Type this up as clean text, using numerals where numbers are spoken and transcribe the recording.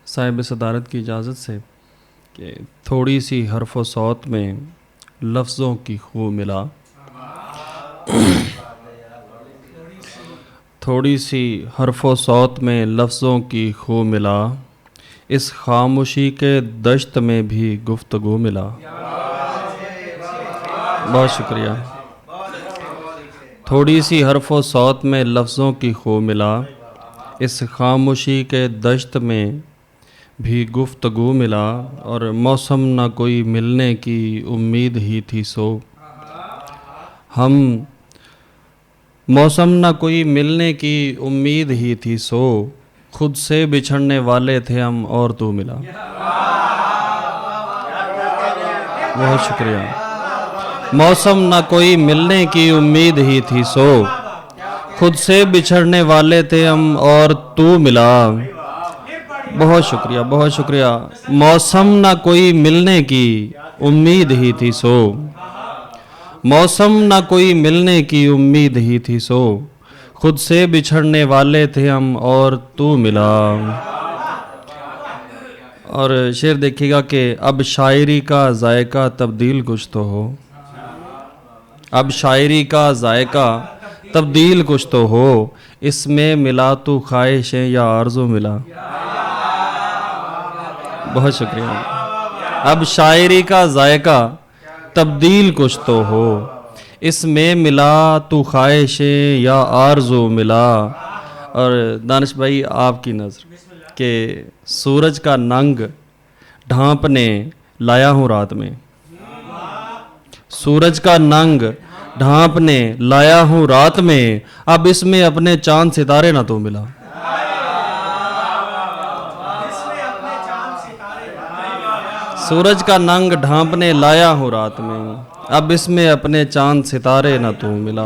साहिब सदारत की इजाज़त से कि थोड़ी सी हरफ व सौत में लफ्ज़ों की खू मिला, थोड़ी सी हरफ व सौत में लफ्ज़ों की खू मिला, इस खामोशी के दश्त में भी गुफ्तगू मिला। बहुत शुक्रिया। थोड़ी सी हरफ व सौत में लफ्ज़ों की खू मिला, इस खामोशी के दश्त में भी गुफ्तगू मिला, और मौसम न कोई मिलने की उम्मीद ही थी सो हम मौसम न कोई मिलने की उम्मीद ही थी सो खुद से बिछड़ने वाले थे हम और तू मिला। बहुत शुक्रिया। मौसम न कोई मिलने की उम्मीद ही थी सो खुद से बिछड़ने वाले थे हम और तू मिला। बहुत शुक्रिया, बहुत शुक्रिया। मौसम न कोई मिलने की उम्मीद ही थी सो, मौसम न कोई मिलने की उम्मीद ही थी सो खुद से बिछड़ने वाले थे हम और तू मिला। और शेर देखिएगा कि अब शायरी का जायका तब्दील कुछ तो हो, अब शायरी का जायका तब्दील कुछ तो हो, इसमें मिला तू ख्वाहिशें या आरज़ू मिला। बहुत शुक्रिया। अब शायरी का जायका तब्दील कुछ तो हो, इसमें मिला तू ख्वाहिशें या आरज़ू मिला। और दानिश भाई आपकी नज़र के सूरज का नंग ढांपने लाया हूँ रात में, सूरज का नंग ढांपने लाया हूँ रात में, अब इसमें अपने चांद सितारे ना तो मिला। सूरज का नंग ढांपने लाया हूँ रात में, अब इसमें अपने चांद सितारे ना तू मिला।